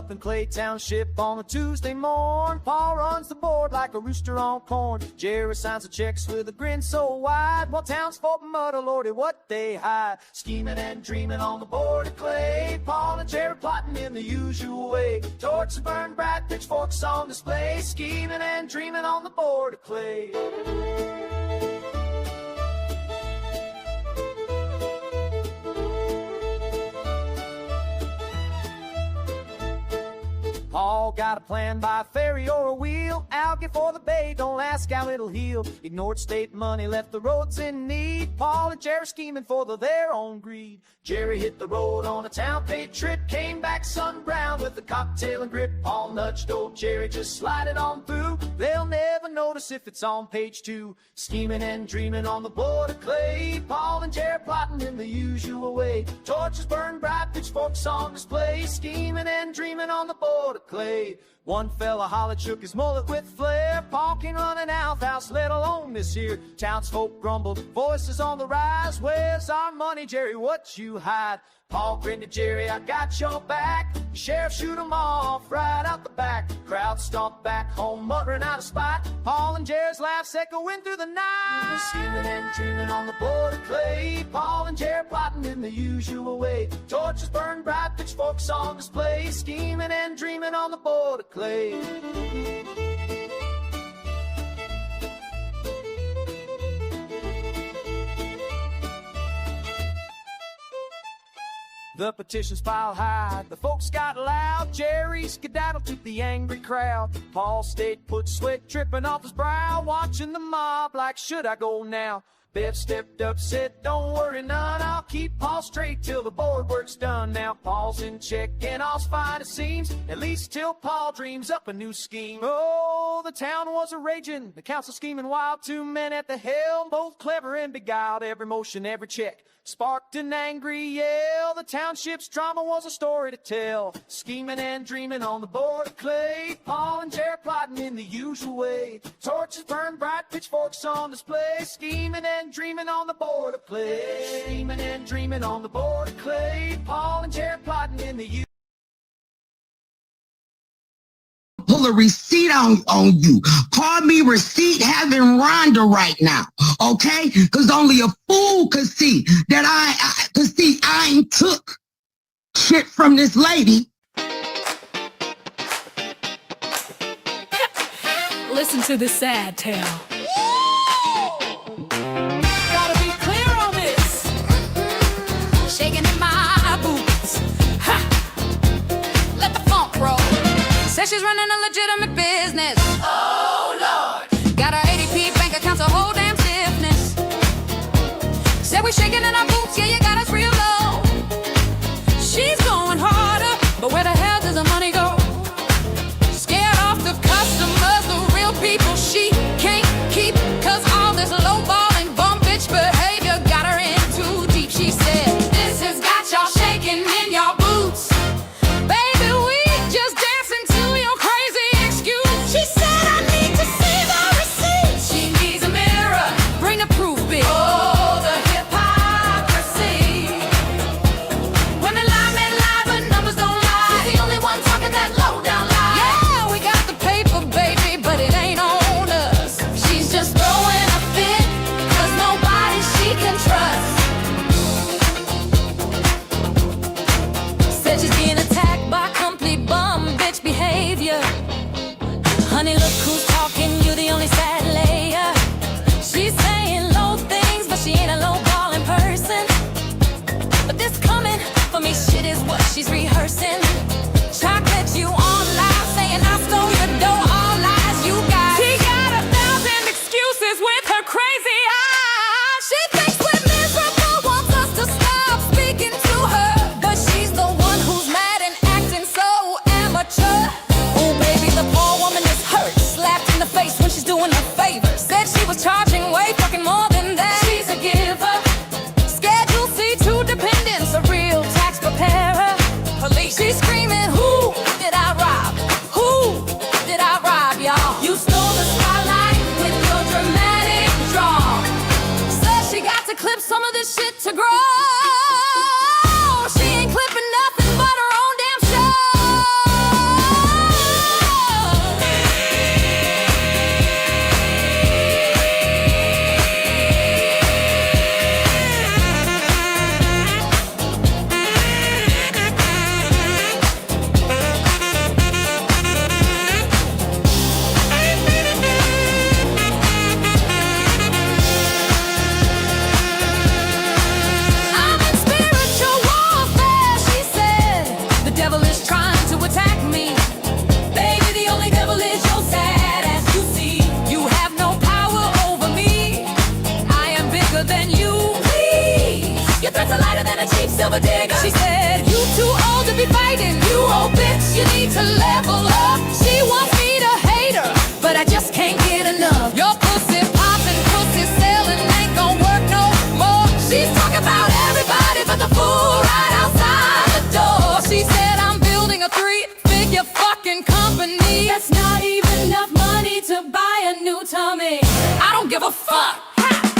up in Clay Township on a Tuesday morn. Pa runs the board like a rooster on corn. Jerry signs the checks with a grin so wide, while townsfolk mutter, Lordy, what they hide. Scheming and dreaming on the board of clay, Paul and Jerry plotting in the usual way. Torches burn bright, pitchforks on display, scheming and dreaming on the board of clay. Paul got a plan by ferry or a wheel, out before the bay, don't ask how it'll heal. Ignored state money, left the roads in need. Paul and Jerry scheming for their own greed. Jerry hit the road on a town-paid trip, came back sun-browned with a cocktail and grip. Paul nudged old Jerry, just slide it on through. They'll never notice if it's on page 2. Scheming and dreaming on the board of clay, Paul and Jerry plotting in the usual way. Torches burn bright, pitchforks on display, scheming and dreaming on the board of clay. One fella hollered, shook his mullet with flair. Paul can't run an outhouse, let alone this here. Townsfolk grumbled, voices on the rise. Where's our money, Jerry? What you hide? Paul grinned at Jerry, I got your back. The sheriff shoot 'em off right out the back. Crowd stomped back home, muttering out of spite. Paul and Jerry's laughs echoing through the night. Scheming and dreaming on the board of clay, Paul and Jerry plotting in the usual way. Torches burn bright, pitchforks on display, scheming and dreaming on the board of clay. The petitions piled high, the folks got loud. Jerry skedaddled to the angry crowd. Paul stayed put, sweat dripping off his brow, watching the mob like, should I go now? Bev stepped up, said, don't worry none, I'll keep Paul straight till the board work's done. Now Paul's in check and all's fine it seems, at least till Paul dreams up a new scheme. Oh, the town was a-raging, the council scheming wild. 2 men at the helm, both clever and beguiled. Every motion, every check sparked an angry yell. The township's drama was a story to tell. Scheming and dreaming on the board of clay, Paul and Jerry plotting in the usual way. Torches burn bright, pitchforks on display, scheming and dreaming on the board of clay. Scheming and dreaming on the board of clay, Paul and Jerry plotting in the usual way. Pull a receipt on you. Call me receipt having Rhonda right now, okay? Because only a fool could see that I ain't took shit from this lady. Listen to this sad tale. Gotta be clear on this. Shaking in my boots. Ha! Let the funk roll. Says she's running a legitimate business. Oh, Lord. Got her ADP bank accounts, a whole damn stiffness. Said we shaking in our boots, yeah, you got us real low. She's going harder, but where the hell does the money go? Scared off the customers, the real people she can't keep. Cause all this lowballing bum bitch behavior got her in too deep. She said, this has got y'all shaking in your boots. Baby, we just dancing to your crazy excuse. She said, I need to see the receipt. She needs a mirror, bring a proof, bitch. Oh, the hypocrisy. When the lie men lie, but numbers don't lie. She's the only one talking that low down lie. Yeah, we got the paper, baby, but it ain't on us. She's just throwing a fit, cause nobody she can trust. Said she's being attacked by complete bum bitch behavior. Honey, look who's talking, you the only sad layer. She's saying low things, but she ain't a low-balling person. But this coming for me shit is what she's rehearsing. Chocolate you on live, saying I stole your dough, all lies you got. She got 1,000 excuses with her crazy eyes. She thinks we're miserable, wants us to stop speaking to her. But she's the one who's mad and acting so amateur. Oh baby, the poor woman is hurt, slapped in the face when she's doing her favor. Said she was charging way fucking more than that. She's a giver. Schedule C2 dependents, a real tax preparer. Police, she's screaming, who did I rob? Who did I rob, y'all? You stole the spotlight with your dramatic draw. Says she got to clip some of this shit to grow. She ain't clipping nothing but her own damn show. silver digger. She said, you too old to be fighting, you old bitch, you need to level up. She wants me to hate her, but I just can't get enough. Your pussy poppin', pussy selling ain't gon' work no more. She's talking about everybody but the fool right outside the door. She said, I'm building a 3-figure fucking company. That's not even enough money to buy a new tummy. I don't give a fuck,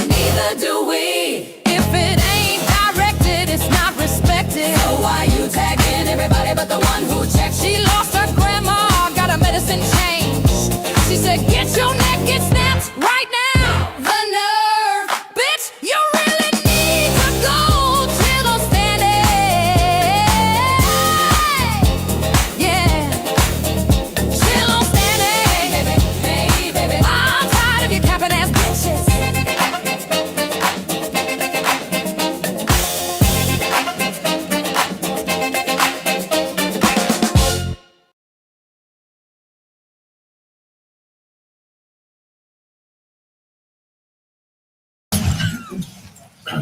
neither do we. If it ain't directed, it's not respected. So why you tagging everybody but the one who checked? She lost her grandma, got her medicine changed. She said, get your neck, get snapped right now. The nerve, bitch, you really need to go till I'm standing. Yeah, till I'm standing. Hey, baby, I'm tired of you capping ass bitches.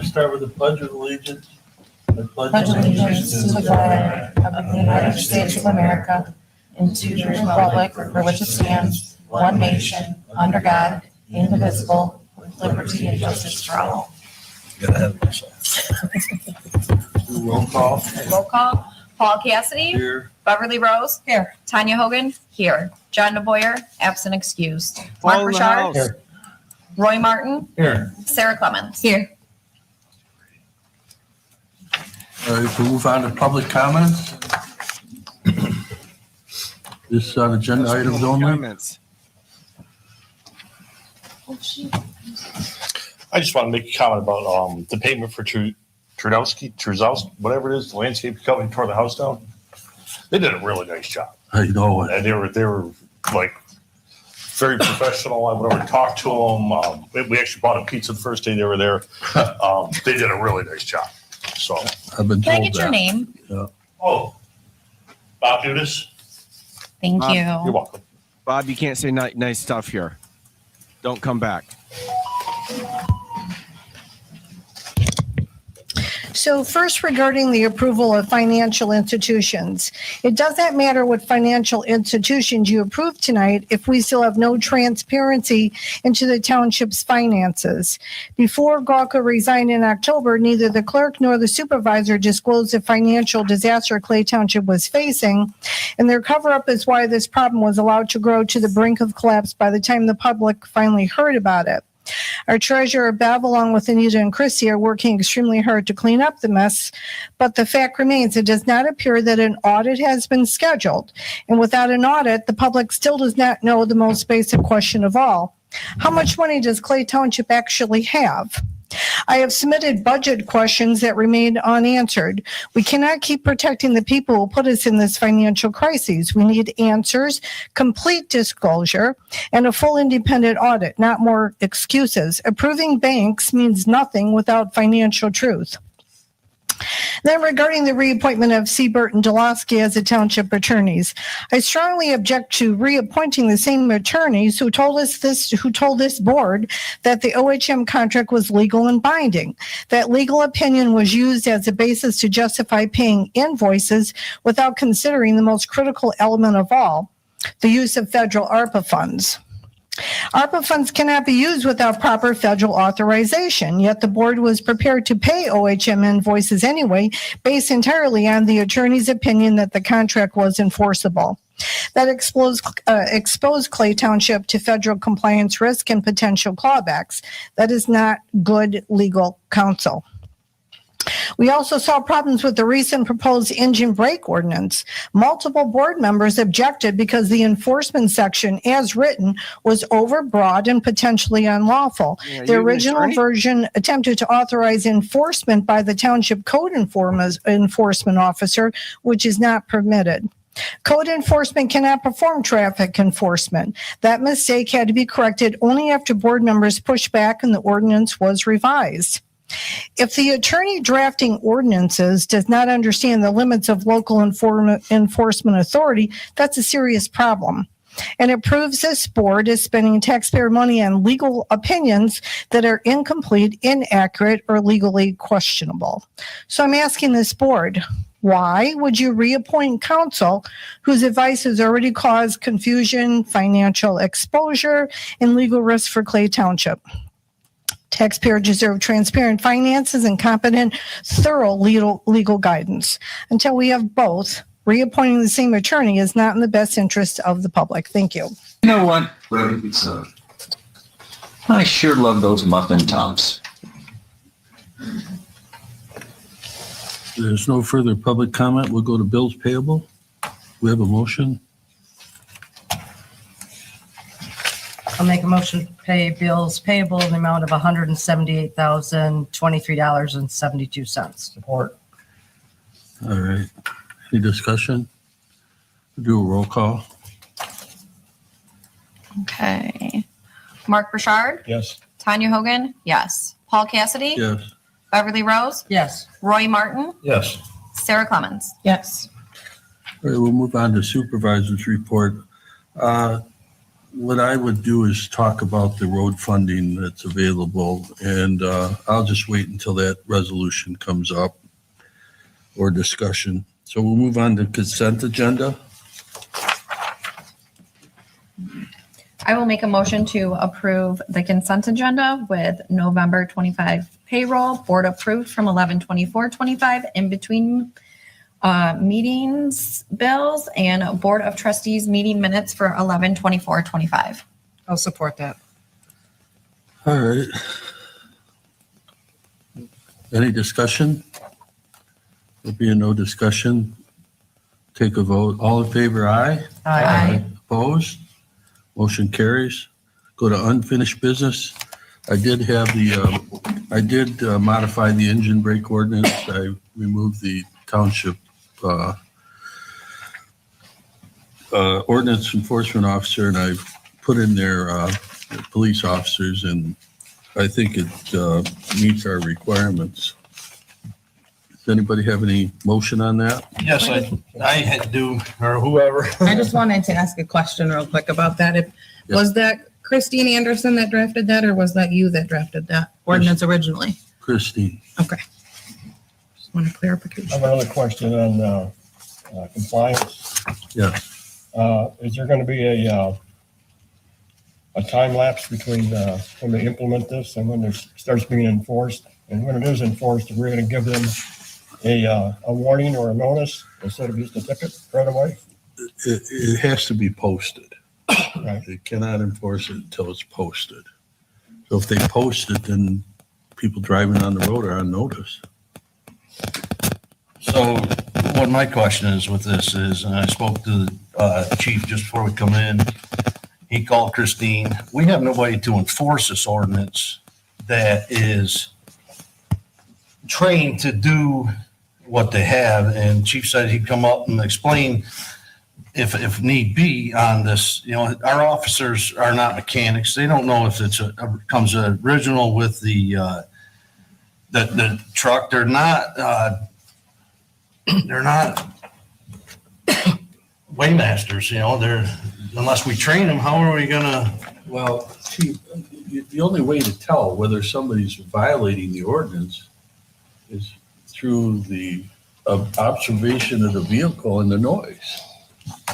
Start with the Pledge of Allegiance. I Pledge allegiance to the flag of the United States of America and to the republic for which it stands, one nation, under God, indivisible, with liberty and justice for all. Roll call. Roll call. Paul Cassidy. Here. Beverly Rose. Here. Tanya Hogan. Here. John DeBoyer. Absent excused. Mark Richard. Here. Roy Martin. Here. Sarah Clemens. Here. We'll move on to public comments. This on agenda items only. I just want to make a comment about the payment for Truzowski, whatever it is, the landscape company tore the house down. They did a really nice job, I know it. and they were like very professional. I went over and talked to them. We actually bought a pizza the first day they were there. They did a really nice job. So, I've been Can I told get your that. name? Bob Dudas. Thank you. You're welcome. Bob, you can't say nice stuff here. Don't come back. So first, regarding the approval of financial institutions, it doesn't matter what financial institutions you approve tonight if we still have no transparency into the township's finances. Before Gawka resigned in October, neither the clerk nor the supervisor disclosed the financial disaster Clay Township was facing, and their cover-up is why this problem was allowed to grow to the brink of collapse by the time the public finally heard about it. Our treasurer, Bev, along with Anita and Christy, are working extremely hard to clean up the mess, but the fact remains it does not appear that an audit has been scheduled. And without an audit, the public still does not know the most basic question of all. How much money does Clay Township actually have? I have submitted budget questions that remain unanswered. We cannot keep protecting the people who put us in this financial crisis. We need answers, complete disclosure, and a full independent audit, not more excuses. Approving banks means nothing without financial truth. Then regarding the reappointment of Siebert and Dulowski as the township attorneys, I strongly object to reappointing the same attorneys who told this board that the OHM contract was legal and binding. That legal opinion was used as a basis to justify paying invoices without considering the most critical element of all, the use of federal ARPA funds. ARPA funds cannot be used without proper federal authorization, yet the board was prepared to pay OHM invoices anyway, based entirely on the attorney's opinion that the contract was enforceable. That exposed Clay Township to federal compliance risk and potential clawbacks. That is not good legal counsel. We also saw problems with the recent proposed engine brake ordinance. Multiple board members objected because the enforcement section, as written, was overbroad and potentially unlawful. The original version attempted to authorize enforcement by the township code enforcement officer, which is not permitted. Code enforcement cannot perform traffic enforcement. That mistake had to be corrected only after board members pushed back and the ordinance was revised. If the attorney drafting ordinances does not understand the limits of local enforcement authority, that's a serious problem. and it proves this board is spending taxpayer money on legal opinions that are incomplete, inaccurate, or legally questionable. So I'm asking this board, why would you reappoint counsel whose advice has already caused confusion, financial exposure, and legal risk for Clay Township? Taxpayers deserve transparent finances and competent, thorough legal guidance. Until we have both, reappointing the same attorney is not in the best interest of the public. Thank you. You know what? I sure love those muffin tops. There's no further public comment. We'll go to bills payable. We have a motion. I'll make a motion to pay bills payable in the amount of $178,023.72. Support. All right. Any discussion? Do a roll call. Okay. Mark Burchard? Yes. Tanya Hogan? Yes. Paul Cassidy? Yes. Beverly Rose? Yes. Roy Martin? Yes. Sarah Clemens? Yes. All right, we'll move on to supervisor's report. What I would do is talk about the road funding that's available, and I'll just wait until that resolution comes up or discussion. So we'll move on to consent agenda. I will make a motion to approve the consent agenda with November 25 payroll, board approved from 11/24/25, in between meetings bills, and board of trustees meeting minutes for 11/24/25. I'll support that. All right. Any discussion? There being no discussion, take a vote. All in favor, aye? Aye. Opposed? Motion carries. Go to unfinished business. I did modify the engine brake ordinance. I removed the township ordinance enforcement officer, and I've put in there police officers, and I think it meets our requirements. Does anybody have any motion on that? Yes, I do, or whoever. I just wanted to ask a question real quick about that. Was that Christine Anderson that drafted that, or was that you that drafted that ordinance originally? Christine. Okay. Just want a clarification. I have another question on compliance. Yeah. Is there going to be a time lapse between when they implement this and when it starts being enforced? And when it is enforced, we're going to give them a warning or a notice instead of just a ticket right away? It has to be posted. Right. They cannot enforce it until it's posted. So if they post it, then people driving on the road are on notice. So what my question is with this is, and I spoke to the chief just before we come in, he called Christine. We have nobody to enforce this ordinance that is trained to do what they have. And chief said he'd come up and explain if need be on this. You know, our officers are not mechanics. They don't know if it's comes original with the truck. They're not waymasters, you know. They're, unless we train them, how are we gonna? Well, chief, the only way to tell whether somebody's violating the ordinance is through the observation of the vehicle and the noise.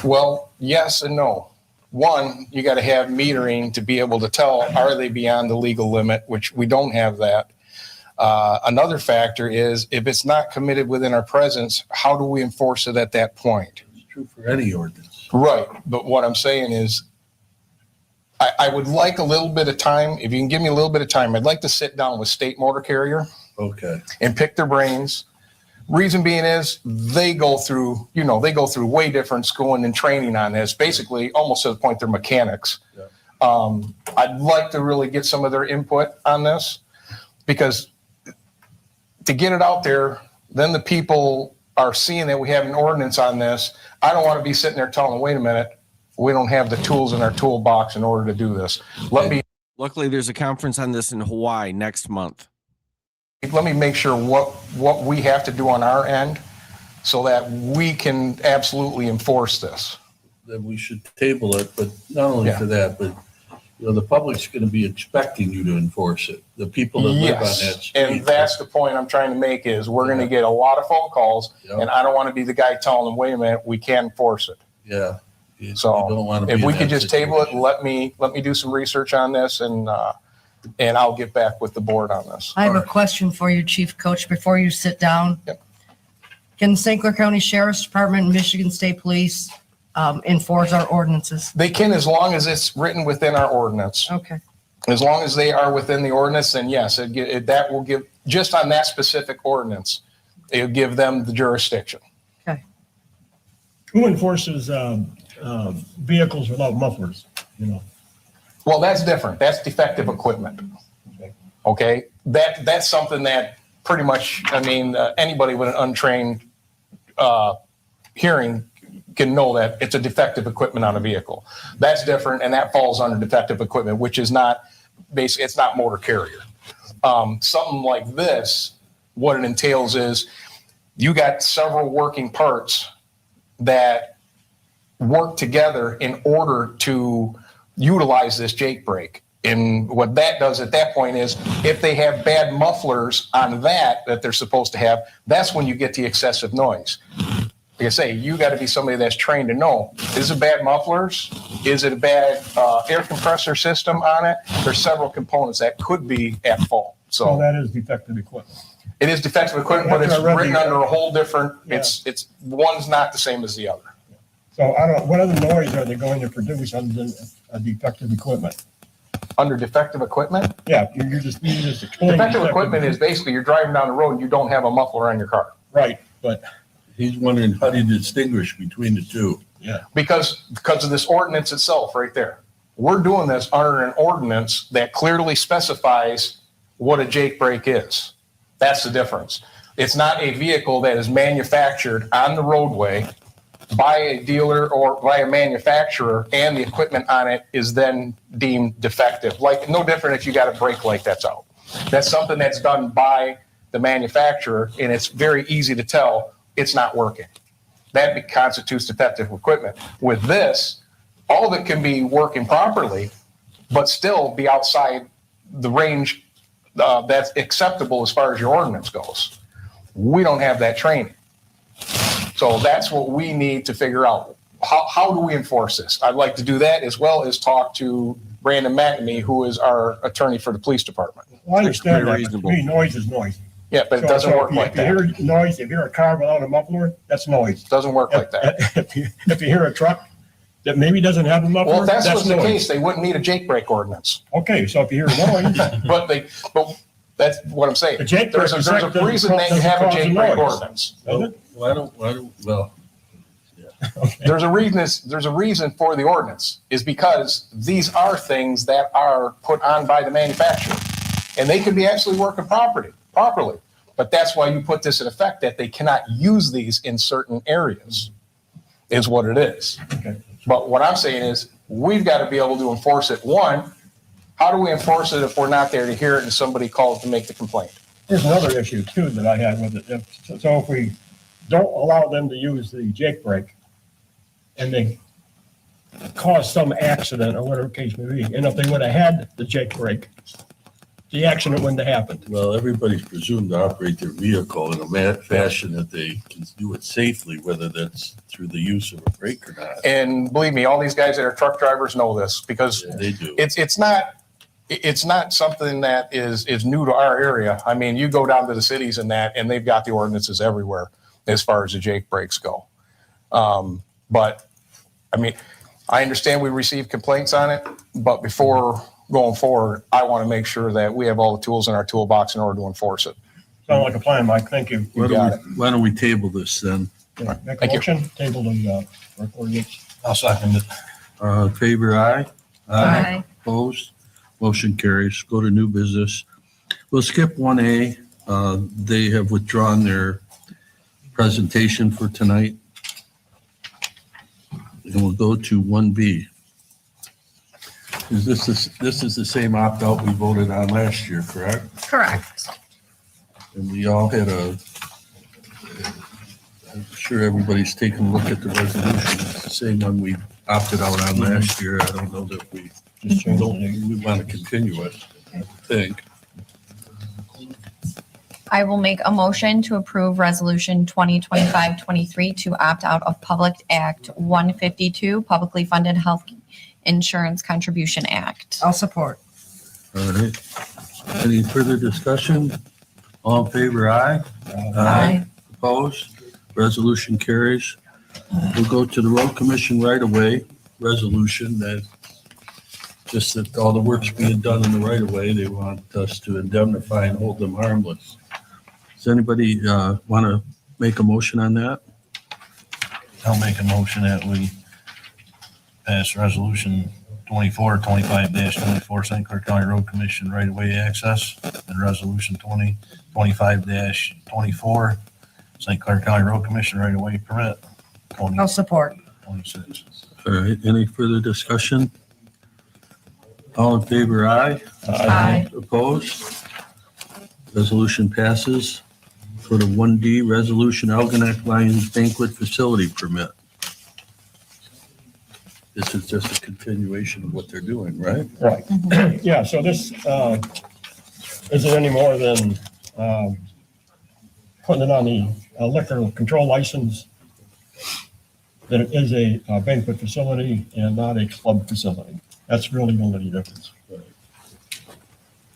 Well, yes and no. One, you got to have metering to be able to tell, are they beyond the legal limit, which we don't have that. Another factor is if it's not committed within our presence, how do we enforce it at that point? It's true for any ordinance. Right. But what I'm saying is I would like a little bit of time. If you can give me a little bit of time, I'd like to sit down with State Motor Carrier. Okay. And pick their brains. Reason being is they go through way different schooling and training on this, basically almost to the point they're mechanics. Yeah. I'd like to really get some of their input on this, because to get it out there, then the people are seeing that we have an ordinance on this. I don't want to be sitting there telling them, wait a minute, we don't have the tools in our toolbox in order to do this. Luckily, there's a conference on this in Hawaii next month. Let me make sure what we have to do on our end so that we can absolutely enforce this. that we should table it, but not only Yeah. for that, but, you know, the public's gonna be expecting you to enforce it. The people that live on that Yes, street. and that's the point I'm trying to make is we're gonna get a lot of phone calls, Yeah. and I don't wanna be the guy telling them, wait a minute, we can't enforce it. Yeah. You So don't wanna be if in we that could just table it, situation. let me do some research on this and I'll get back with the board on this. I have a question for you, Chief Coach, before you sit down. Yep. Can St. Clair County Sheriff's Department and Michigan State Police enforce our ordinances? They can, as long as it's written within our ordinance. Okay. As long as they are within the ordinance, then yes, that will give, just on that specific ordinance, it'll give them the jurisdiction. Who enforces vehicles without mufflers, you know? Well, that's different. That's defective equipment. Okay, that's something that pretty much, I mean, anybody with an untrained hearing can know that it's a defective equipment on a vehicle. That's different, and that falls under defective equipment, which is not basically, it's not motor carrier. Something like this, what it entails is you got several working parts that work together in order to utilize this Jake brake. And what that does at that point is if they have bad mufflers on that they're supposed to have, that's when you get the excessive noise. Like I say, you got to be somebody that's trained to know, is it bad mufflers? Is it a bad air compressor system on it? There's several components that could be at fault. So So that is defective equipment. it is defective equipment, but it's written under a whole different, it's one's not the same as the other. So I don't, what other noise are they going to produce other than defective equipment? Under defective equipment? Yeah, you just explained. Defective equipment is basically you're driving down the road and you don't have a muffler on your car. Right, but. He's wondering how do you distinguish between the two? Yeah. Because of this ordinance itself right there. We're doing this under an ordinance that clearly specifies what a Jake brake is. That's the difference. It's not a vehicle that is manufactured on the roadway by a dealer or by a manufacturer and the equipment on it is then deemed defective. Like no different if you got a brake light that's out. That's something that's done by the manufacturer and it's very easy to tell it's not working. That constitutes defective equipment. With this, all of it can be working properly, but still be outside the range that's acceptable as far as your ordinance goes. We don't have that training. So that's what we need to figure out. How do we enforce this? I'd like to do that as well as talk to Brandon McNamee, who is our attorney for the police department. Well, I understand Very that, but to reasonable. me, noise is noise. Yeah, but it doesn't work like that. If you hear noise, if you hear a car without a muffler, that's noise. Doesn't work like that. If you hear a truck that maybe doesn't have a muffler, Well, if that that's was the noise. case, they wouldn't need a Jake brake ordinance. Okay, so if you hear noise, But that's what I'm saying. The Jake There's brake a reason that you have a Jake brake ordinance. Why don't, well, There's a reason for the ordinance is because these are things that are put on by the manufacturer and they could be actually working properly. But that's why you put this in effect that they cannot use these in certain areas is what it is. Okay. But what I'm saying is we've got to be able to enforce it. One, how do we enforce it if we're not there to hear it and somebody calls to make the complaint? There's another issue too that I had with it. So if we don't allow them to use the Jake brake and they cause some accident or whatever the case may be, and if they would have had the Jake brake, the accident wouldn't have happened. well, everybody's presumed to operate their vehicle in a fashion that they can do it safely, whether that's through the use of a brake or not. And believe me, all these guys that are truck drivers know this because Yeah, they do. it's not something that is new to our area. I mean, you go down to the cities and they've got the ordinances everywhere as far as the Jake brakes go. But I mean, I understand we receive complaints on it, but before going forward, I want to make sure that we have all the tools in our toolbox in order to enforce it. Sound like a plan, Mike. Thank you. Why don't we table this then? Make a Thank you. motion, table the ordinance. I'll second it. Favor, aye? Aye. Opposed? Motion carries. Go to new business. We'll skip 1A. They have withdrawn their presentation for tonight. And we'll go to 1B. This is the same opt-out we voted on last year, correct? Correct. And we all had I'm sure everybody's taken a look at the resolution. It's the same one we opted out on last year. I don't know that we want to continue it, I think. I will make a motion to approve Resolution 2025-23 to opt out of Public Act 152, Publicly Funded Health Insurance Contribution Act. I'll support. All right. Any further discussion? All in favor, aye? Aye. Opposed? Resolution carries. We'll go to the Road Commission right-of-way resolution that just that all the work's being done in the right-of-way. They want us to indemnify and hold them harmless. Does anybody want to make a motion on that? I'll make a motion that we pass resolution 25-24 St. Clair County Road Commission right-of-way access and resolution 25-24 St. Clair County Road Commission right-of-way permit. I'll support. 26. All right. Any further discussion? All in favor, aye? Aye. Opposed? Resolution passes. For the 1D resolution, Algonac Lions Banquet Facility Permit. This is just a continuation of what they're doing, right? Right. Yeah, so this isn't any more than putting it on the liquor control license, that it is a banquet facility and not a club facility. That's really the only difference.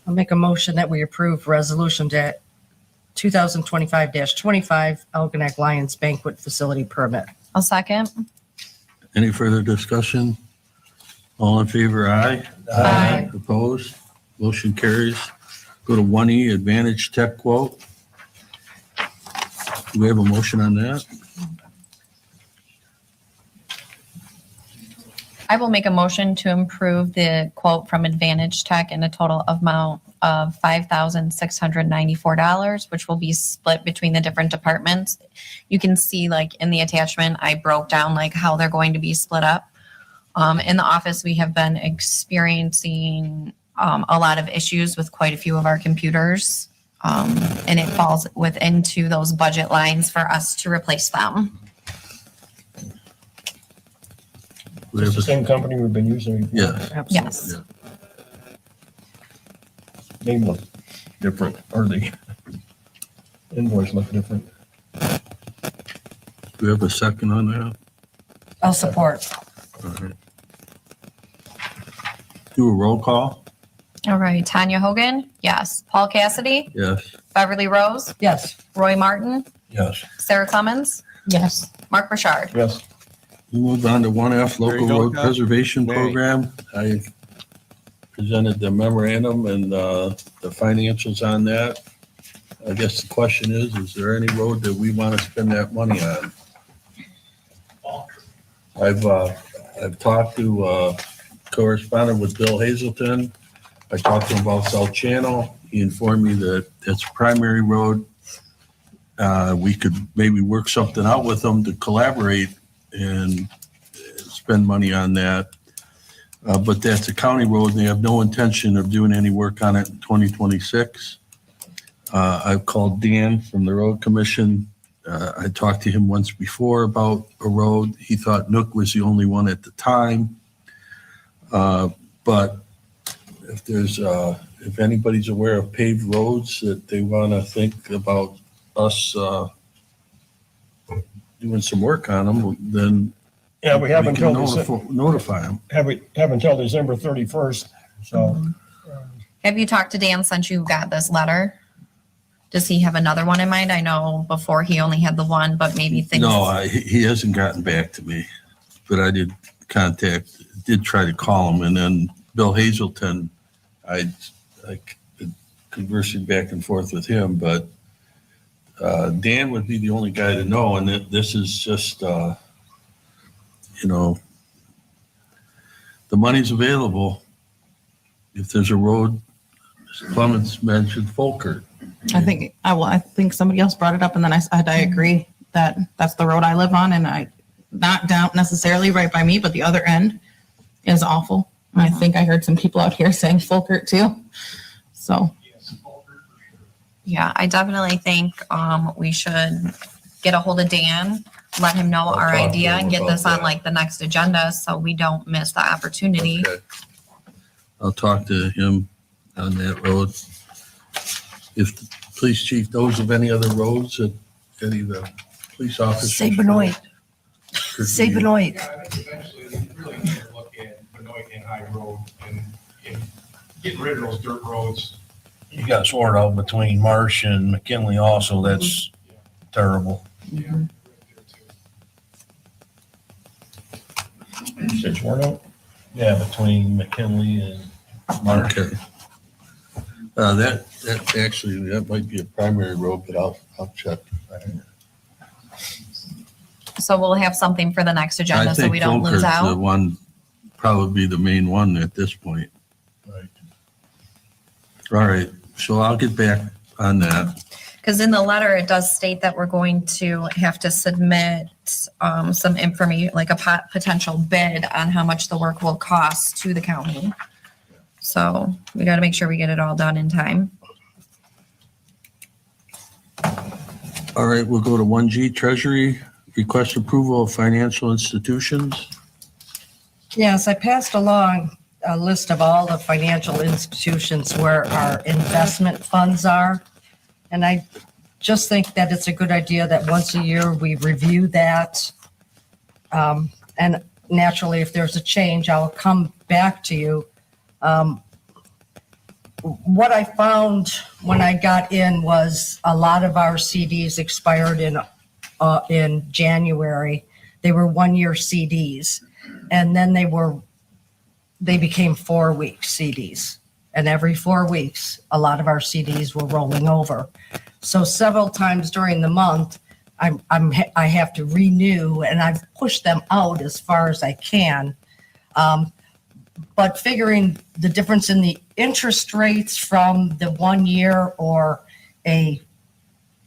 I'll make a motion that we approve resolution 2025-25 Algonac Lions Banquet Facility Permit. I'll second. Any further discussion? All in favor, aye? Aye. Opposed? Motion carries. Go to 1E, Advantage Tech quote. Do we have a motion on that? I will make a motion to improve the quote from Advantage Tech in a total amount of $5,694, which will be split between the different departments. You can see like in the attachment, I broke down like how they're going to be split up. In the office, we have been experiencing a lot of issues with quite a few of our computers. And it falls into those budget lines for us to replace them. It's the same company we've been using. Yeah. Yes. Yeah. Name look different, or the invoice look different. Do we have a second on that? I'll support. All right. Do a roll call? All right. Tanya Hogan? Yes. Paul Cassidy? Yes. Beverly Rose? Yes. Roy Martin? Yes. Sarah Clemens? Yes. Mark Burchard? Yes. We move on to 1F, There you Local go, Road Doug. Preservation Nay. Program. I presented the memorandum and the financials on that. I guess the question is there any road that we want to spend that money on? I've talked to correspondent with Bill Hazelton. I talked to him about South Channel. He informed me that it's a primary road. We could maybe work something out with them to collaborate and spend money on that. But that's a county road and they have no intention of doing any work on it in 2026. I've called Dan from the Road Commission. I talked to him once before about a road. He thought Nook was the only one at the time. But if there's, if anybody's aware of paved roads that they want to think about us doing some work on them, then Yeah, we have can until notify them. have until December 31st. So Have you talked to Dan since you got this letter? Does he have another one in mind? I know before he only had the one, but maybe things. No, he hasn't gotten back to me, but I did try to call him, and then Bill Hazelton, I conversing back and forth with him, but Dan would be the only guy to know, and this is just, the money's available. If there's a road, Clemens mentioned Folkert. I think somebody else brought it up and then I said, I agree that that's the road I live on and not down necessarily right by me, but the other end is awful. And I think I heard some people out here saying Folkert too. So. Yeah, I definitely think we should get a hold of Dan let him know I'll our talk to idea him and get about this on that. like the next agenda so we don't miss the opportunity. Okay. I'll talk to him on that road. If the police chief knows of any other roads that any of the police officers. Say Benoit. could Say be- Benoit. Yeah, I think eventually we really need to look at Benoit and High Road and getting rid of those dirt roads. You got sort out between Marsh and McKinley also. That's terrible. Six worn out. Yeah, between McKinley and Marsh. Okay. That actually, that might be a primary road, but I'll check. So we'll have something for the next I agenda so think we don't lose Volker's the out. one, probably the main one at this point. Right. All right, so I'll get back on that. Because in the letter, it does state that we're going to have to submit some information, like a potential bid on how much the work will cost to the county. So we got to make sure we get it all done in time. All right, we'll go to 1G Treasury, request approval of financial institutions. Yes, I passed along a list of all the financial institutions where our investment funds are. And I just think that it's a good idea that once a year we review that. And naturally, if there's a change, I'll come back to you. What I found when I got in was a lot of our CDs expired in January. They were 1-year CDs, and then they became 4-week CDs. And every 4 weeks, a lot of our CDs were rolling over. So several times during the month, I have to renew, and I've pushed them out as far as I can. But figuring the difference in the interest rates from the 1 year or a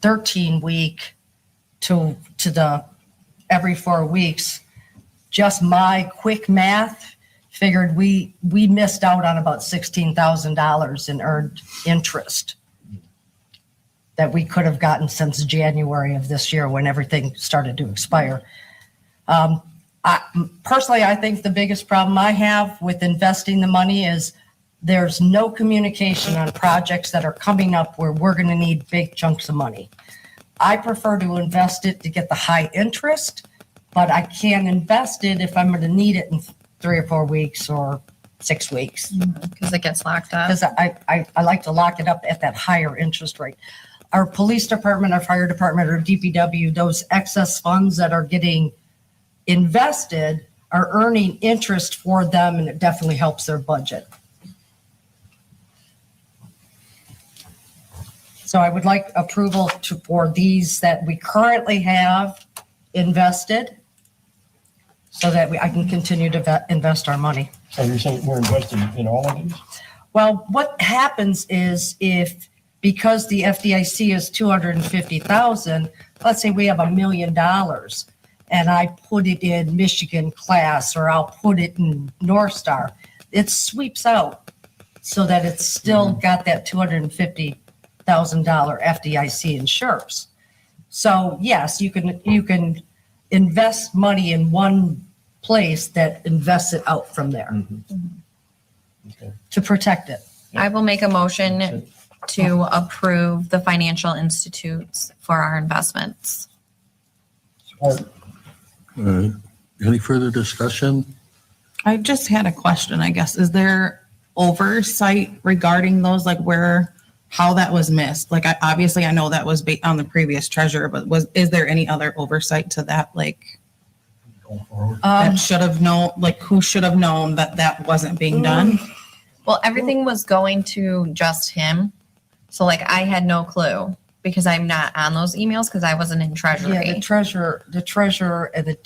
13-week to the every 4 weeks, just my quick math figured we missed out on about $16,000 in earned interest that we could have gotten since January of this year when everything started to expire. Personally, I think the biggest problem I have with investing the money is there's no communication on projects that are coming up where we're going to need big chunks of money. I prefer to invest it to get the high interest, but I can't invest it if I'm going to need it in 3 or 4 weeks or 6 weeks. Because it gets locked up. Because I like to lock it up at that higher interest rate. Our police department, our fire department, or DPW, those excess funds that are getting invested are earning interest for them, and it definitely helps their budget. So I would like approval for these that we currently have invested so that I can continue to invest our money. So you're saying we're investing in all of these? Well, what happens is because the FDIC is 250,000, let's say we have $1 million and I put it in Michigan class, or I'll put it in North Star, it sweeps out so that it's still got that $250,000 FDIC insurance. So yes, you can invest money in one place that invests it out from there to protect it. I will make a motion to approve the financial institutes for our investments. Support. All right. Any further discussion? I just had a question, I guess. Is there oversight regarding those, like how that was missed? Like, obviously I know that was based on the previous treasurer, but is there any other oversight to that? Like, that should have known, like who should have known that wasn't being done? Well, everything was going to just him. So like I had no clue because I'm not on those emails because I wasn't in treasury. Yeah, the treasurer, and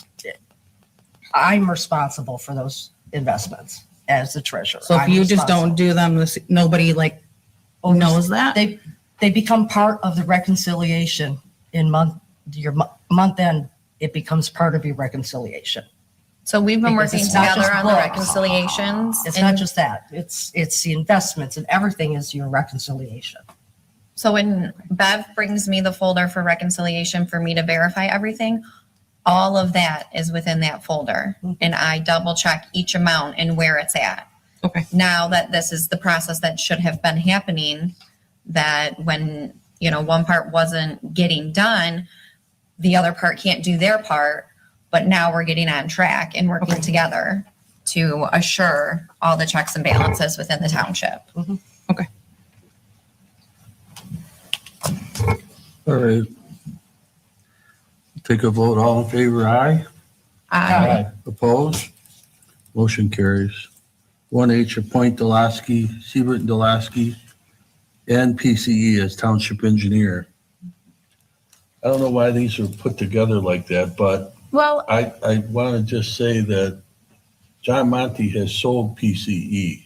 I'm responsible for those investments as the treasurer. So if I'm you just responsible. don't do them, nobody knows that? They become part of the reconciliation in your month end. It becomes part of your reconciliation. So we've been Because working it's not together just on the books. reconciliations. It's and not just that. It's the investments, and everything is your reconciliation. So when Bev brings me the folder for reconciliation for me to verify everything, All of that is within that folder, and I double check each amount and where it's at. Okay. Now that this is the process that should have been happening, that when, one part wasn't getting done, the other part can't do their part, but now we're getting on track and working together to assure all the checks and balances within the township. Okay. All right. Take a vote. All in favor, aye. Aye. Opposed? Motion carries. 1H, appoint Delaski, Siebert and Delaski, and PCE as township engineer. I don't know why these are put together like that, but Well, I want to just say that John Monty has sold PCE,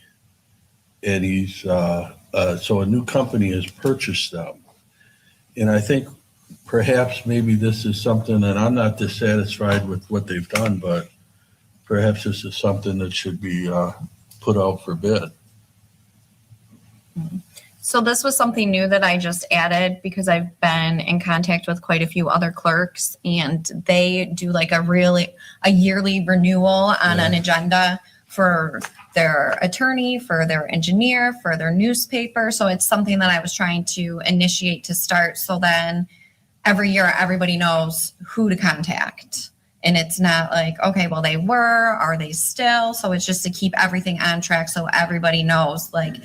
and he's so a new company has purchased them. And I think perhaps maybe this is something, and I'm not dissatisfied with what they've done, but perhaps this is something that should be put out for bid. so this was something new that I just added because I've been in contact with quite a few other clerks, and they do like a yearly renewal on an agenda for their attorney, for their engineer, for their newspaper. So it's something that I was trying to initiate to start. So then every year, everybody knows who to contact. And it's not like, okay, well, are they still? So it's just to keep everything on track so everybody knows, like,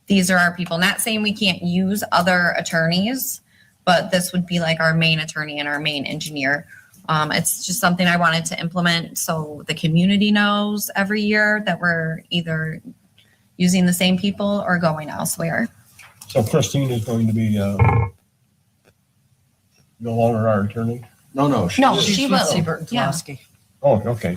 these are our people. Not saying we can't use other attorneys, but this would be like our main attorney and our main engineer. It's just something I wanted to implement so the community knows every year that we're either using the same people or going elsewhere. So Christine is going to be no longer our attorney? No, No, she will. Siebert Yeah. Delaski. Oh, okay.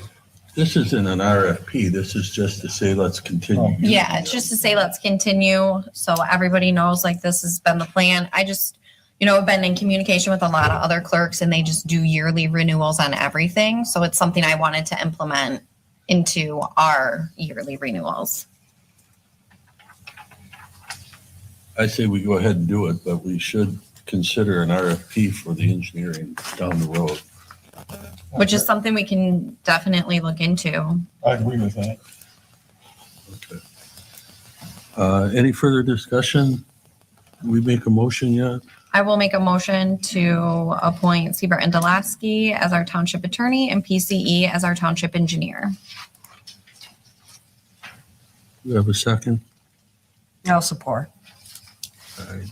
This isn't an RFP. This is just to say, let's continue. Yeah, it's just to say, let's continue. So everybody knows, like, this has been the plan. I just, I've been in communication with a lot of other clerks, and they just do yearly renewals on everything. So it's something I wanted to implement into our yearly renewals. I say we go ahead and do it, but we should consider an RFP for the engineering down the road. Which is something we can definitely look into. I agree with that. Okay. Any further discussion? We make a motion yet? I will make a motion to appoint Siebert and Delaski as our township attorney and PCE as our township engineer. Do we have a second? I'll support. All right.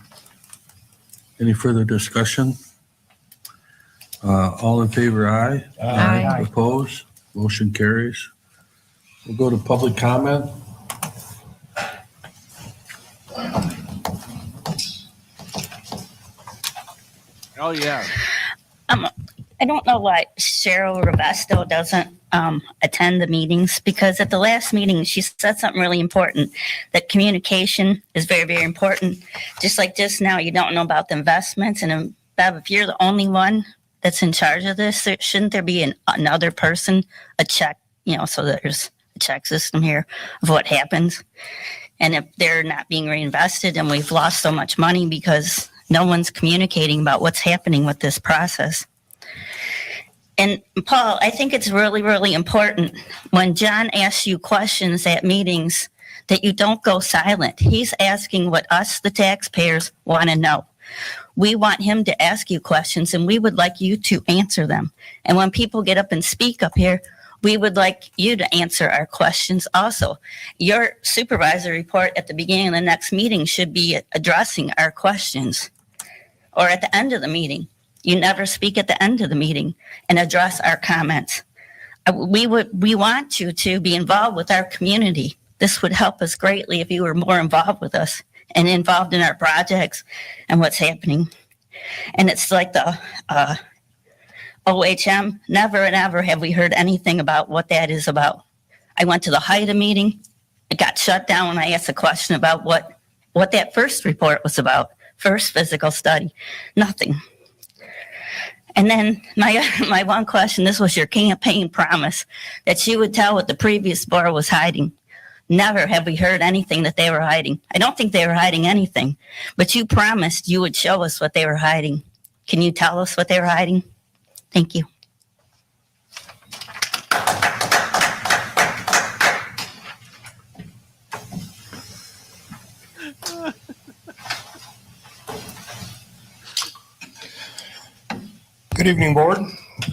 Any further discussion? All in favor, aye. Aye. Opposed? Motion carries. We'll go to public comment. Oh, yeah. I don't know why Cheryl Ravesto doesn't attend the meetings, because at the last meeting, she said something really important, that communication is very, very important. Just like just now, you don't know about the investments. And Bev, if you're the only one that's in charge of this, shouldn't there be another person, a check, so there's a check system here of what happens? And if they're not being reinvested, and we've lost so much money because no one's communicating about what's happening with this process. And Paul, I think it's really, really important when John asks you questions at meetings that you don't go silent. He's asking what us, the taxpayers, want to know. We want him to ask you questions, and we would like you to answer them. And when people get up and speak up here, we would like you to answer our questions also. Your supervisor report at the beginning of the next meeting should be addressing our questions, or at the end of the meeting. You never speak at the end of the meeting and address our comments. We want you to be involved with our community. This would help us greatly if you were more involved with us and involved in our projects and what's happening. And it's like the OHM, never and ever have we heard anything about what that is about. I went to the HIDA meeting. It got shut down when I asked a question about what that first report was about, first physical study. Nothing. And then my one question, this was your campaign promise, that you would tell what the previous board was hiding. Never have we heard anything that they were hiding. I don't think they were hiding anything, but you promised you would show us what they were hiding. Can you tell us what they were hiding? Thank you. Good evening, Board.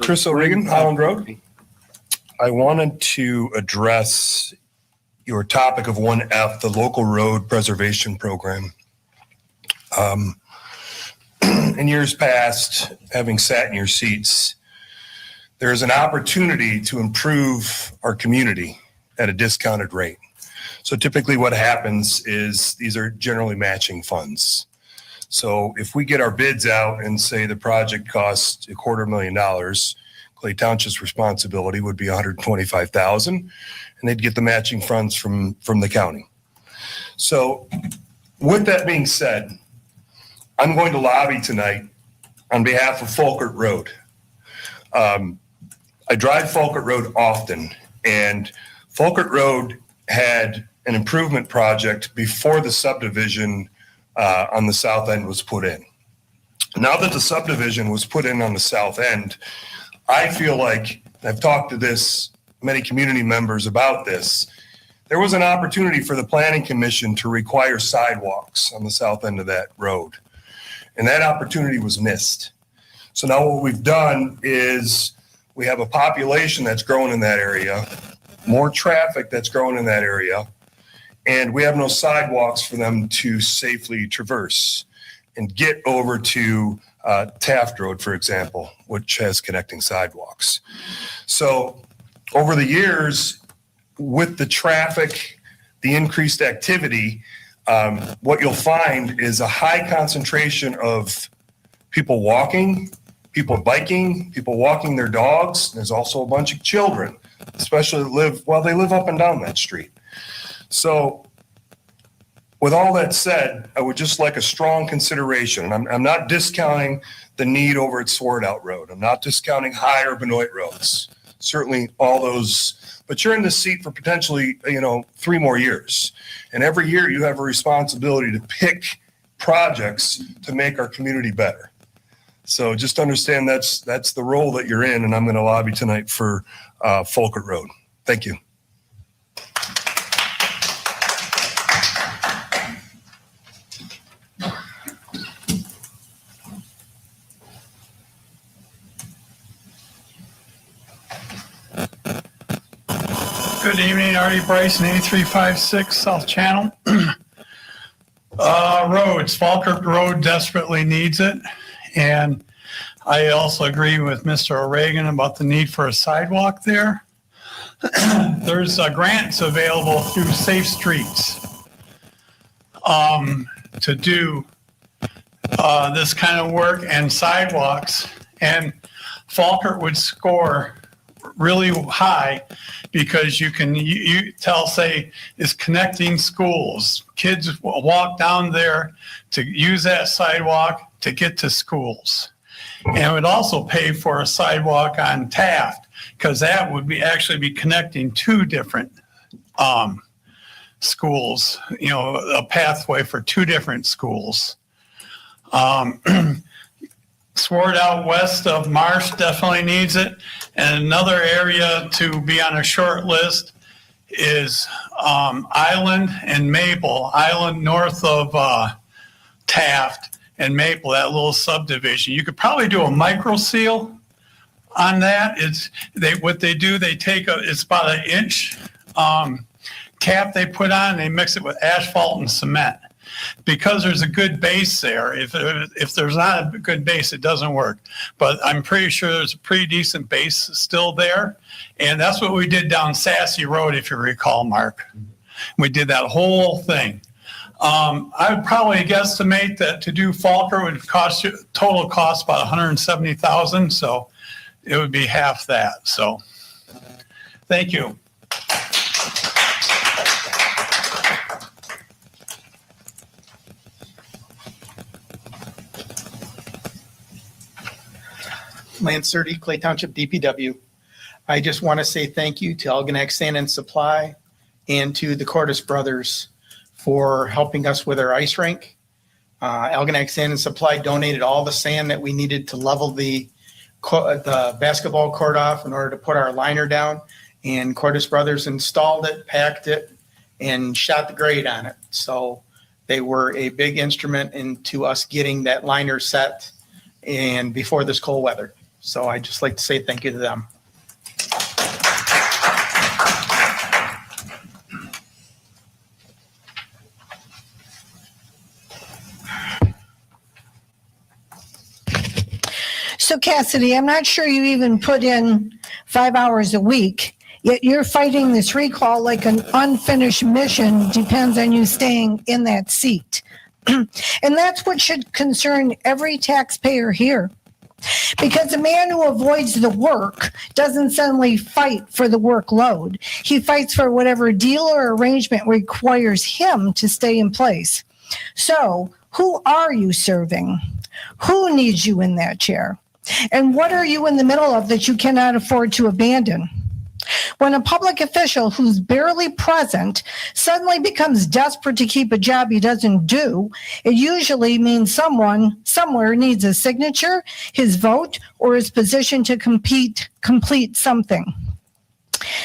Chris O'Regan, Highland Road. I wanted to address your topic of 1F, the local road preservation program. In years past, having sat in your seats, there is an opportunity to improve our community at a discounted rate. So typically what happens is these are generally matching funds. So if we get our bids out and say the project costs $250,000, Clay Township's responsibility would be $125,000, and they'd get the matching funds from the county. So with that being said, I'm going to lobby tonight on behalf of Falkert Road. I drive Falkert Road often, and Falkert Road had an improvement project before the subdivision on the south end was put in. Now that the subdivision was put in on the south end, I feel like, I've talked to many community members about this, there was an opportunity for the Planning Commission to require sidewalks on the south end of that road. And that opportunity was missed. So now what we've done is we have a population that's growing in that area, more traffic that's growing in that area, and we have no sidewalks for them to safely traverse and get over to Taft Road, for example, which has connecting sidewalks. So over the years, with the traffic, the increased activity, what you'll find is a high concentration of people walking, people biking, people walking their dogs. There's also a bunch of children, especially they live up and down that street. So with all that said, I would just like a strong consideration. And I'm not discounting the need over at Sword Out Road. I'm not discounting high or Benoit roads. Certainly all those, but you're in this seat for potentially, 3 more years. And every year you have a responsibility to pick projects to make our community better. So just understand that's the role that you're in, and I'm going to lobby tonight for Falkert Road. Thank you. Good evening, Artie Bryson, 8356 South Channel. Roads, Falkert Road desperately needs it. And I also agree with Mr. O'Regan about the need for a sidewalk there. There's grants available through Safe Streets to do this kind of work and sidewalks. And Falkert would score really high because you tell, say, is connecting schools. Kids walk down there to use that sidewalk to get to schools. And it would also pay for a sidewalk on Taft, because that would actually be connecting 2 different schools, a pathway for 2 different schools. Sword Out west of Marsh definitely needs it. And another area to be on a short list is Island and Maple. Island north of Taft and Maple, that little subdivision. You could probably do a micro seal on that. What they do, they take it's about 1 inch cap they put on, they mix it with asphalt and cement. Because there's a good base there. If there's not a good base, it doesn't work. But I'm pretty sure there's a pretty decent base still there. And that's what we did down Sassy Road, if you recall, Mark. We did that whole thing. I would probably guesstimate that to do Falkert would cost you, total cost about $170,000. So it would be half that. So thank you. Lance Surdy, Clay Township DPW. I just want to say thank you to Algonac Sand and Supply and to the Cordes brothers for helping us with our ice rink. Algonac Sand and Supply donated all the sand that we needed to level the basketball court off in order to put our liner down. And Cordes brothers installed it, packed it, and shot the grade on it. So They were a big instrument into us getting that liner set and before this cold weather. So I'd just like to say thank you to them. So Cassidy, I'm not sure you even put in 5 hours a week, yet you're fighting this recall like an unfinished mission depends on you staying in that seat. And that's what should concern every taxpayer here. Because a man who avoids the work doesn't suddenly fight for the workload. He fights for whatever deal or arrangement requires him to stay in place. So, who are you serving? Who needs you in that chair? And what are you in the middle of that you cannot afford to abandon? When a public official who's barely present suddenly becomes desperate to keep a job he doesn't do, it usually means someone somewhere needs a signature, his vote, or his position to complete something.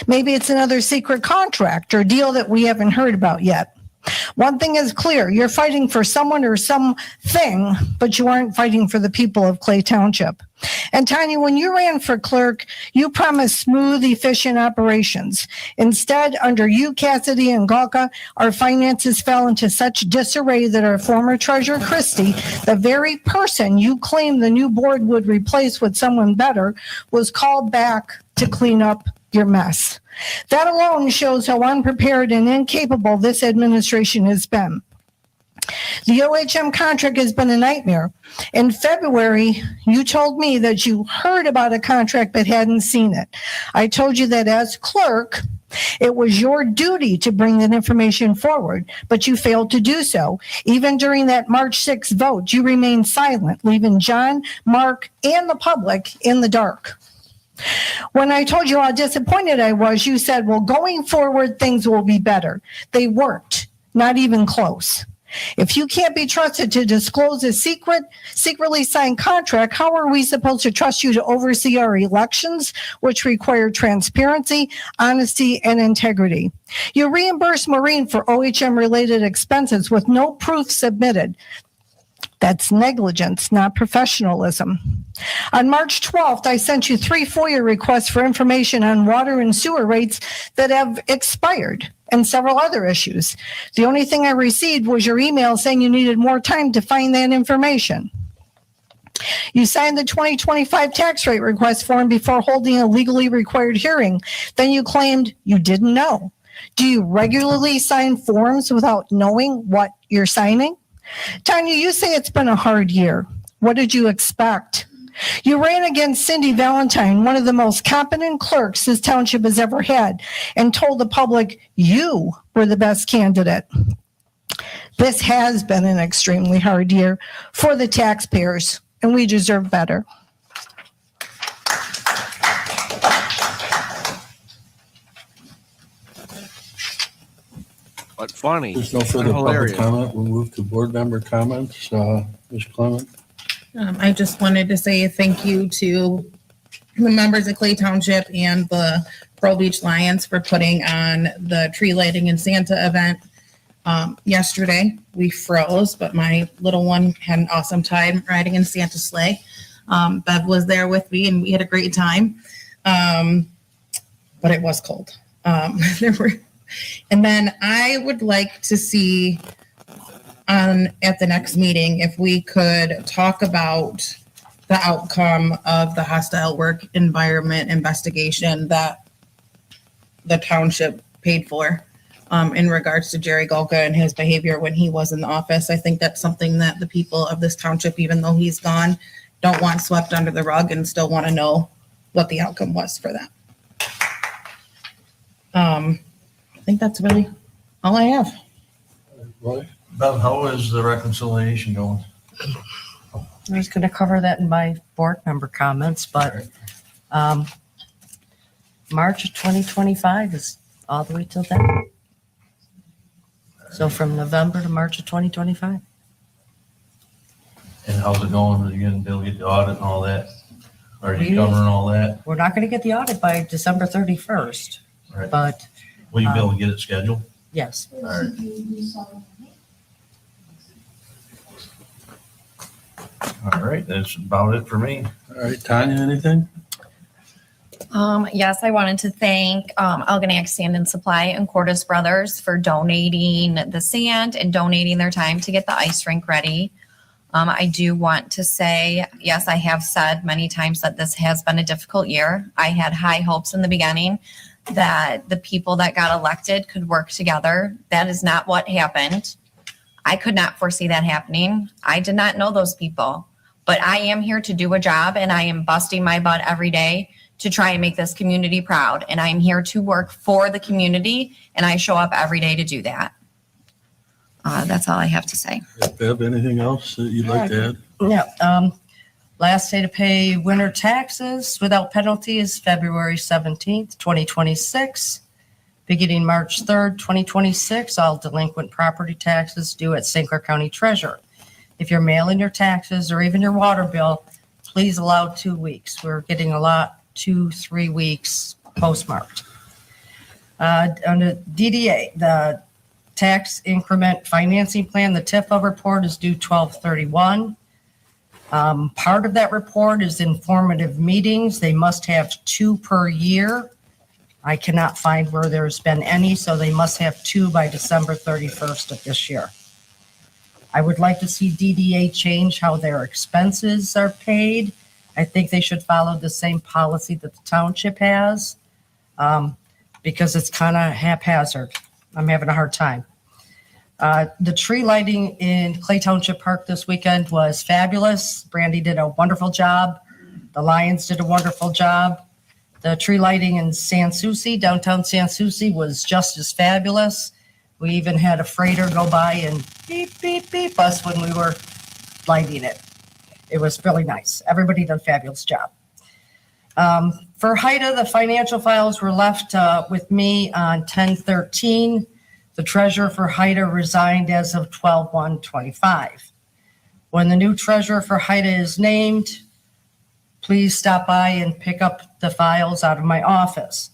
Maybe it's another secret contract or deal that we haven't heard about yet. One thing is clear, you're fighting for someone or something, but you aren't fighting for the people of Clay Township. And Tanya, when you ran for clerk, you promised smooth, efficient operations. Instead, under you, Cassidy and Galka, our finances fell into such disarray that our former treasurer, Christie, the very person you claimed the new board would replace with someone better, was called back to clean up your mess. That alone shows how unprepared and incapable this administration has been. The OHM contract has been a nightmare. In February, you told me that you heard about a contract but hadn't seen it. I told you that as clerk, it was your duty to bring that information forward, but you failed to do so. Even during that March 6th vote, you remained silent, leaving John, Mark, and the public in the dark. When I told you how disappointed I was, you said, well, going forward, things will be better. They weren't, not even close. If you can't be trusted to disclose a secretly signed contract, how are we supposed to trust you to oversee our elections, which require transparency, honesty, and integrity? You reimbursed Maureen for OHM-related expenses with no proof submitted. That's negligence, not professionalism. On March 12th, I sent you 3 FOIA requests for information on water and sewer rates that have expired and several other issues. The only thing I received was your email saying you needed more time to find that information. You signed the 2025 tax rate request form before holding a legally required hearing. Then you claimed you didn't know. Do you regularly sign forms without knowing what you're signing? Tanya, you say it's been a hard year. What did you expect? You ran against Cindy Valentine, one of the most competent clerks this township has ever had, and told the public you were the best candidate. This has been an extremely hard year for the taxpayers, and we deserve better. But funny. There's no further public Hilarious. comment. We'll move to board member comments. Ms. Clement? I just wanted to say thank you to the members of Clay Township and the Pearl Beach Lions for putting on the tree lighting and Santa event yesterday. We froze, but my little one had an awesome time riding in Santa's sleigh. Bev was there with me and we had a great time. But it was cold. And then I would like to see at the next meeting if we could talk about the outcome of the hostile work environment investigation that the township paid for in regards to Jerry Golka and his behavior when he was in the office. I think that's something that the people of this township, even though he's gone, don't want swept under the rug and still want to know what the outcome was for that. I think that's really all I have. Bev, how is the reconciliation going? I was going to cover that in my board member comments, but March of 2025 is all the way till then. So from November to March of 2025. And how's it going? Are you going to be able to get the audit and all that? Are you covering all that? We're not going to get the audit by December 31st, Right. but Will you be able to get it scheduled? yes. All right. All right, that's about it for me. All right, Tanya, anything? Yes, I wanted to thank Algonac Sand and Supply and Cordes Brothers for donating the sand and donating their time to get the ice rink ready. I do want to say, yes, I have said many times that this has been a difficult year. I had high hopes in the beginning that the people that got elected could work together. That is not what happened. I could not foresee that happening. I did not know those people, but I am here to do a job, and I am busting my butt every day to try and make this community proud. And I'm here to work for the community, and I show up every day to do that. That's all I have to say. Bev, anything else that you'd like to add? Yeah. Last day to pay winter taxes without penalty is February 17th, 2026. Beginning March 3rd, 2026, all delinquent property taxes due at St. Clair County Treasurer. If you're mailing your taxes or even your water bill, please allow 2 weeks. We're getting a lot, 2-3 weeks postmarked. On the DDA, the tax increment financing plan, the TIFA report is due 12/31. Part of that report is informative meetings. They must have 2 per year. I cannot find where there's been any, so they must have 2 by December 31st of this year. I would like to see DDA change how their expenses are paid. I think they should follow the same policy that the township has, because it's kind of haphazard. I'm having a hard time. The tree lighting in Clay Township Park this weekend was fabulous. Brandy did a wonderful job. The Lions did a wonderful job. The tree lighting in San Souci, downtown San Souci, was just as fabulous. We even had a freighter go by and beep, beep, beep us when we were lighting it. It was really nice. Everybody did a fabulous job. For HIDA, the financial files were left with me on 10/13. The treasurer for HIDA resigned as of 12/1/25. When the new treasurer for HIDA is named, please stop by and pick up the files out of my office.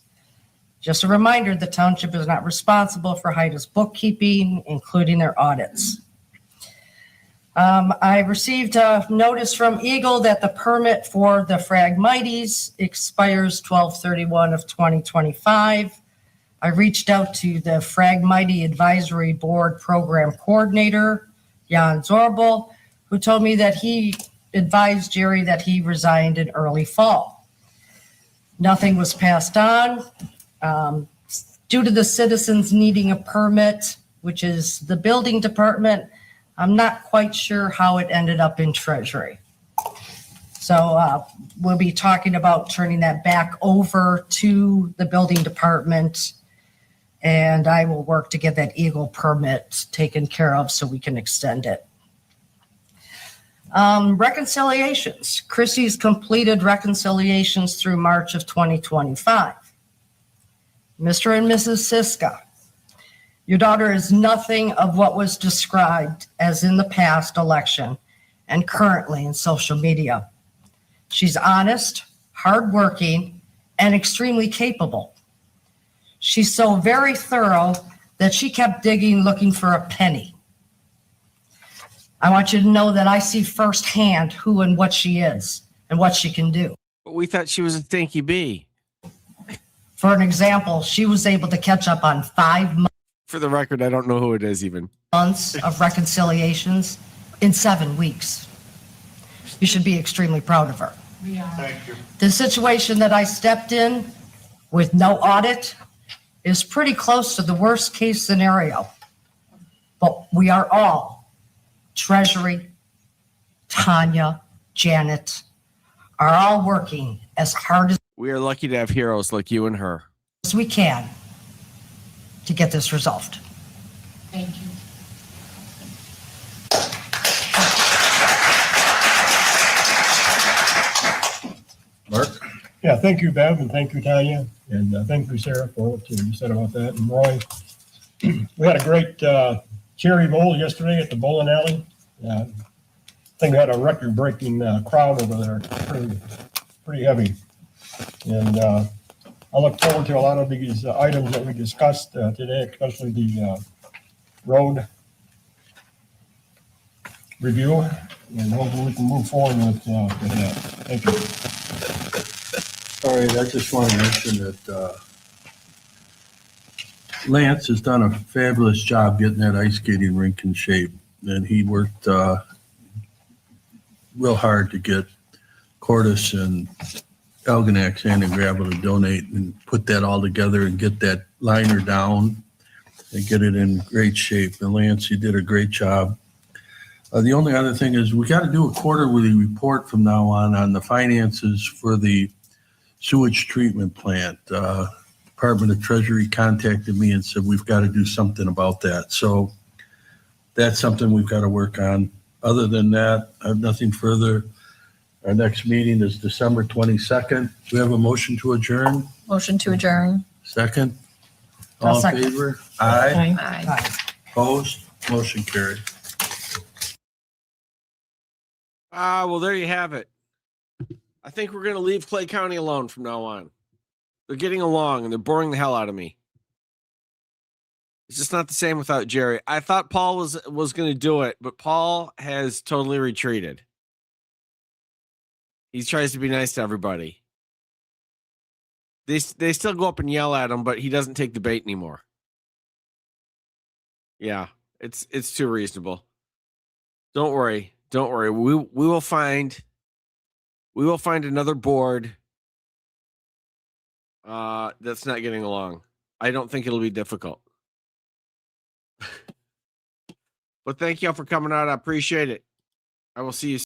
Just a reminder, the township is not responsible for HIDA's bookkeeping, including their audits. I received a notice from Eagle that the permit for the Phragmites expires 12/31 of 2025. I reached out to the Phragmite Advisory Board Program Coordinator, Jan Zorbel, who told me that he advised Jerry that he resigned in early fall. Nothing was passed on. Due to the citizens needing a permit, which is the building department, I'm not quite sure how it ended up in Treasury. So we'll be talking about turning that back over to the building department, and I will work to get that Eagle permit taken care of so we can extend it. Reconciliations. Christie's completed reconciliations through March of 2025. Mr. and Mrs. Siska, your daughter is nothing of what was described as in the past election and currently in social media. She's honest, hardworking, and extremely capable. She's so very thorough that she kept digging looking for a penny. I want you to know that I see firsthand who and what she is and what she can do. We thought she was a stinky bee. For an example, she was able to catch up on 5 months. For the record, I don't know who it is even. Months of reconciliations in 7 weeks. You should be extremely proud of her. Thank you. The situation that I stepped in with no audit is pretty close to the worst case scenario. But we are all, Treasury, Tanya, Janet, are all working as hard as We are lucky to have heroes like you and her. we can to get this resolved. Thank you. Mark? Yeah, thank you, Bev, and thank you, Tanya, and thank you, Sarah, for what you said about that. And Roy, we had a great cherry bowl yesterday at the bowling alley. I think we had a record-breaking crowd over there, pretty heavy. And I look forward to a lot of these items that we discussed today, especially the road review and hopefully we can move forward with that. Thank you. All right, I just want to mention that Lance has done a fabulous job getting that ice skating rink in shape. And he worked real hard to get Cordis and Algonac Sand and Gravel to donate and put that all together and get that liner down and get it in great shape. And Lance, you did a great job. The only other thing is we got to do a quarterly report from now on the finances for the sewage treatment plant. Department of Treasury contacted me and said we've got to do something about that. So that's something we've got to work on. Other than that, I have nothing further. Our next meeting is December 22nd. Do we have a motion to adjourn? Motion to adjourn. Second? I'll All in second. favor? Aye. Aye. Opposed? Motion carried. Well, there you have it. I think we're going to leave Clay County alone from now on. They're getting along and they're boring the hell out of me. It's just not the same without Jerry. I thought Paul was going to do it, but Paul has totally retreated. He tries to be nice to everybody. They still go up and yell at him, but he doesn't take the bait anymore. Yeah, it's too reasonable. Don't worry. Don't worry. We will find another board that's not getting along. I don't think it'll be difficult. But thank y'all for coming out. I appreciate it. I will see you soon.